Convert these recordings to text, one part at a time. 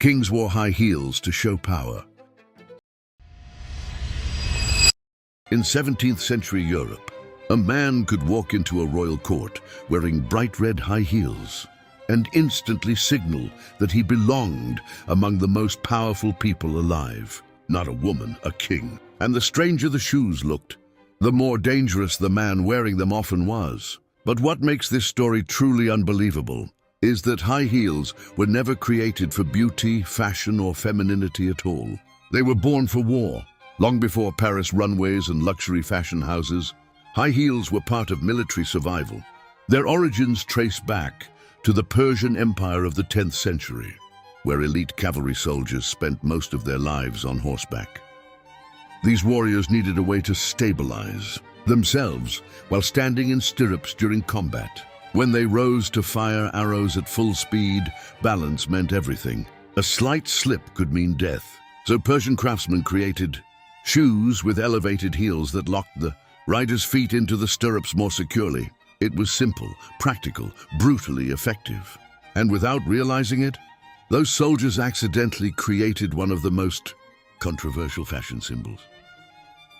Kings wore high heels to show power. In 17th century Europe, a man could walk into a royal court wearing bright red high heels and instantly signal that he belonged among the most powerful people alive. Not a woman, a king. And the stranger the shoes looked, the more dangerous the man wearing them often was. But what makes this story truly unbelievable is that high heels were never created for beauty, fashion, or femininity at all. They were born for war. Long before Paris runways and luxury fashion houses, high heels were part of military survival. Their origins trace back to the Persian Empire of the 10th century, where elite cavalry soldiers spent most of their lives on horseback. These warriors needed a way to stabilize themselves while standing in stirrups during combat. When they rose to fire arrows at full speed, balance meant everything. A slight slip could mean death. So Persian craftsmen created shoes with elevated heels that locked the rider's feet into the stirrups more securely. It was simple, practical, brutally effective. And without realizing it, those soldiers accidentally created one of the most controversial fashion symbols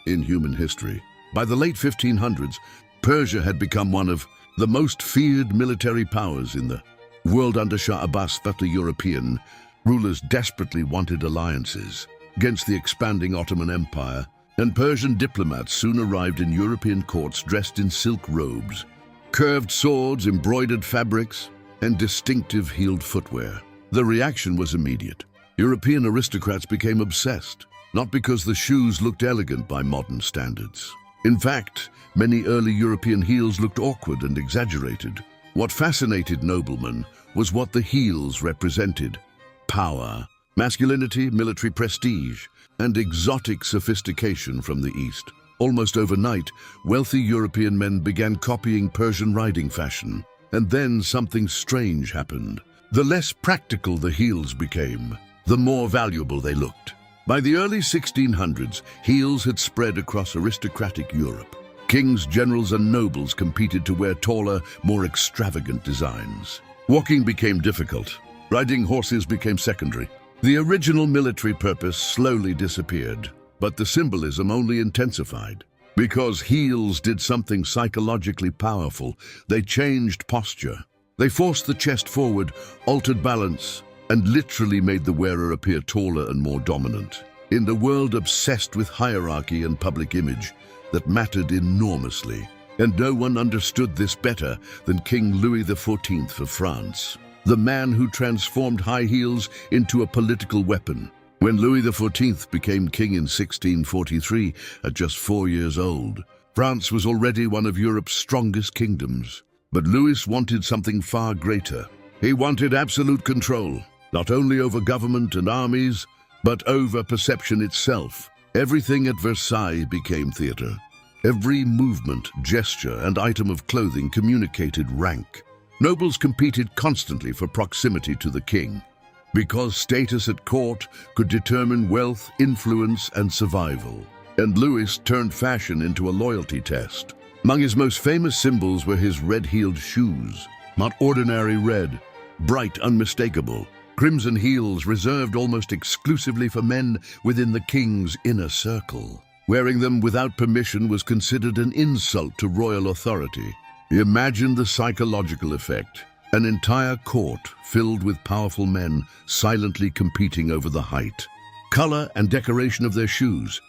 in human history. By the late 1500s, Persia had become one of the most feared military powers in the world under Shah Abbas. The European rulers desperately wanted alliances against the expanding Ottoman Empire, and Persian diplomats soon arrived in European courts dressed in silk robes, curved swords, embroidered fabrics, and distinctive heeled footwear. The reaction was immediate. European aristocrats became obsessed, not because the shoes looked elegant by modern standards. In fact, many early European heels looked awkward and exaggerated. What fascinated noblemen was what the heels represented: power, masculinity, military prestige, and exotic sophistication from the East. Almost overnight, wealthy European men began copying Persian riding fashion. And then something strange happened. The less practical the heels became, the more valuable they looked. By the early 1600s, heels had spread across aristocratic Europe. Kings, generals, and nobles competed to wear taller, more extravagant designs. Walking became difficult. Riding horses became secondary. The original military purpose slowly disappeared, but the symbolism only intensified. Because heels did something psychologically powerful, they changed posture. They forced the chest forward, altered balance, and literally made the wearer appear taller and more dominant. In the world obsessed with hierarchy and public image, that mattered enormously. And no one understood this better than King Louis XIV of France, the man who transformed high heels into a political weapon. When Louis XIV became king in 1643, at just 4 years old, France was already one of Europe's strongest kingdoms. But Louis wanted something far greater. He wanted absolute control, not only over government and armies, but over perception itself. Everything at Versailles became theater. Every movement, gesture, and item of clothing communicated rank. Nobles competed constantly for proximity to the king, because status at court could determine wealth, influence, and survival. And Louis turned fashion into a loyalty test. Among his most famous symbols were his red-heeled shoes. Not ordinary red, bright, unmistakable. Crimson heels reserved almost exclusively for men within the king's inner circle. Wearing them without permission was considered an insult to royal authority. Imagine the psychological effect. An entire court filled with powerful men silently competing over the height, color, and decoration of their shoes,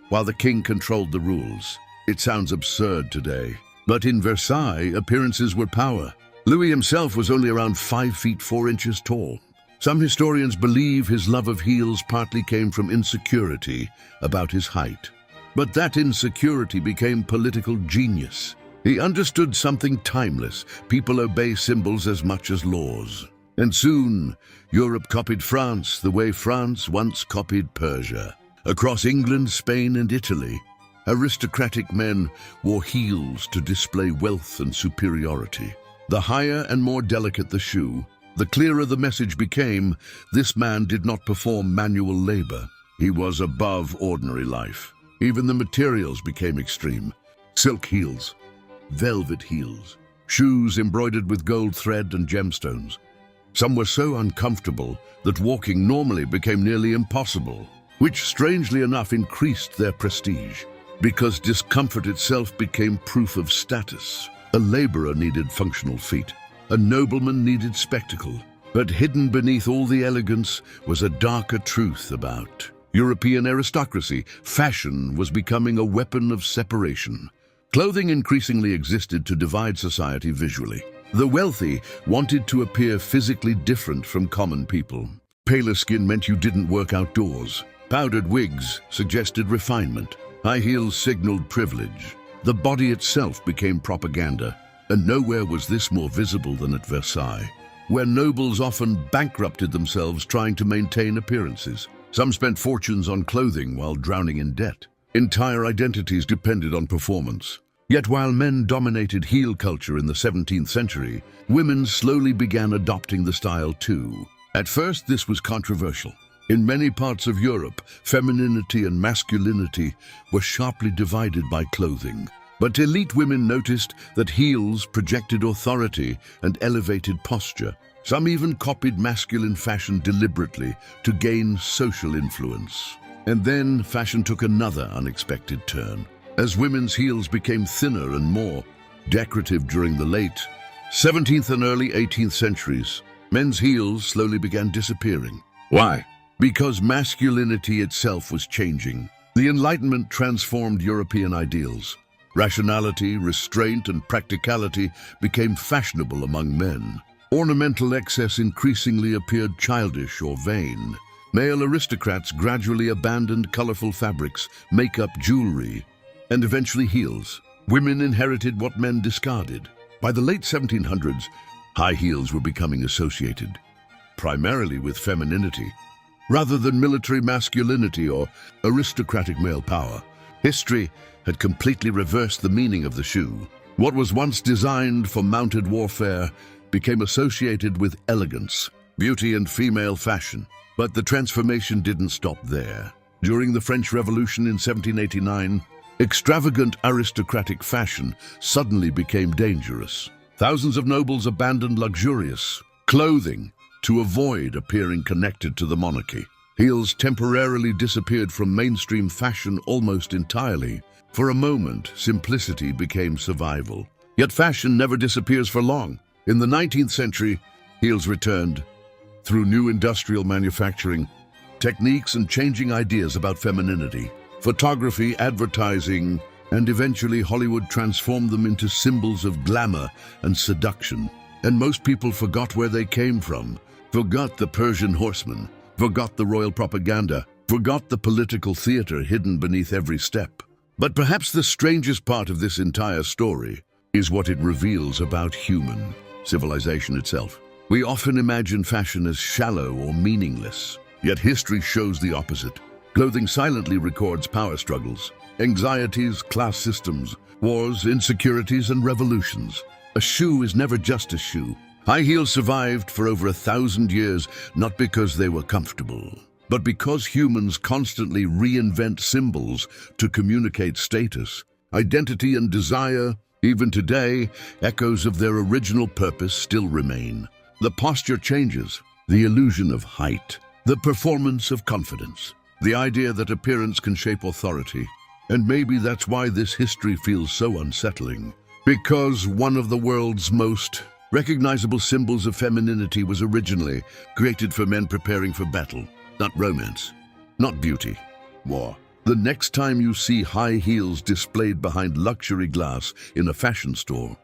while the king controlled the rules. It sounds absurd today, but in Versailles, appearances were power. Louis himself was only around 5 feet 4 inches tall. Some historians believe his love of heels partly came from insecurity about his height. But that insecurity became political genius. He understood something timeless: people obey symbols as much as laws. And soon, Europe copied France the way France once copied Persia. Across England, Spain, and Italy, aristocratic men wore heels to display wealth and superiority. The higher and more delicate the shoe, the clearer the message became: this man did not perform manual labor. He was above ordinary life. Even the materials became extreme. Silk heels, velvet heels, shoes embroidered with gold thread and gemstones. Some were so uncomfortable that walking normally became nearly impossible, which strangely enough increased their prestige, because discomfort itself became proof of status. A laborer needed functional feet. A nobleman needed spectacle. But hidden beneath all the elegance was a darker truth about European aristocracy. Fashion was becoming a weapon of separation. Clothing increasingly existed to divide society visually. The wealthy wanted to appear physically different from common people. Paler skin meant you didn't work outdoors. Powdered wigs suggested refinement. High heels signaled privilege. The body itself became propaganda, and nowhere was this more visible than at Versailles, where nobles often bankrupted themselves trying to maintain appearances. Some spent fortunes on clothing while drowning in debt. Entire identities depended on performance. Yet while men dominated heel culture in the 17th century, women slowly began adopting the style too. At first, this was controversial. In many parts of Europe, femininity and masculinity were sharply divided by clothing. But elite women noticed that heels projected authority and elevated posture. Some even copied masculine fashion deliberately to gain social influence. And then fashion took another unexpected turn, as women's heels became thinner and more decorative during the late 17th and early 18th centuries. Men's heels slowly began disappearing. Why? Because masculinity itself was changing. The Enlightenment transformed European ideals. Rationality, restraint, and practicality became fashionable among men. Ornamental excess increasingly appeared childish or vain. Male aristocrats gradually abandoned colorful fabrics, makeup, jewelry, and eventually heels. Women inherited what men discarded. By the late 1700s, high heels were becoming associated primarily with femininity, rather than military masculinity or aristocratic male power. History had completely reversed the meaning of the shoe. What was once designed for mounted warfare became associated with elegance, beauty, and female fashion. But the transformation didn't stop there. During the French Revolution in 1789, extravagant aristocratic fashion suddenly became dangerous. Thousands of nobles abandoned luxurious clothing to avoid appearing connected to the monarchy. Heels temporarily disappeared from mainstream fashion almost entirely. For a moment, simplicity became survival. Yet fashion never disappears for long. In the 19th century, heels returned through new industrial manufacturing techniques and changing ideas about femininity. Photography, advertising, and eventually Hollywood transformed them into symbols of glamour and seduction. And most people forgot where they came from, forgot the Persian horsemen, forgot the royal propaganda, forgot the political theater hidden beneath every step. But perhaps the strangest part of this entire story is what it reveals about human civilization itself. We often imagine fashion as shallow or meaningless, yet history shows the opposite. Clothing silently records power struggles, anxieties, class systems, wars, insecurities, and revolutions. A shoe is never just a shoe. High heels survived for over 1,000 years, not because they were comfortable, but because humans constantly reinvent symbols to communicate status, identity, and desire. Even today, echoes of their original purpose still remain. The posture changes, the illusion of height, the performance of confidence, the idea that appearance can shape authority. And maybe that's why this history feels so unsettling. Because one of the world's most recognizable symbols of femininity was originally created for men preparing for battle, not romance, not beauty, war. The next time you see high heels displayed behind luxury glass in a fashion store,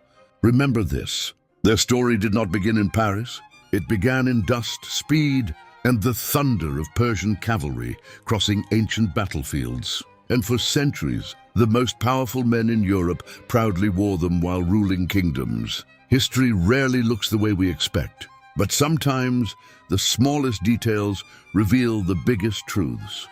remember this. Their story did not begin in Paris. It began in dust, speed, and the thunder of Persian cavalry crossing ancient battlefields. And for centuries, the most powerful men in Europe proudly wore them while ruling kingdoms. History rarely looks the way we expect, but sometimes the smallest details reveal the biggest truths.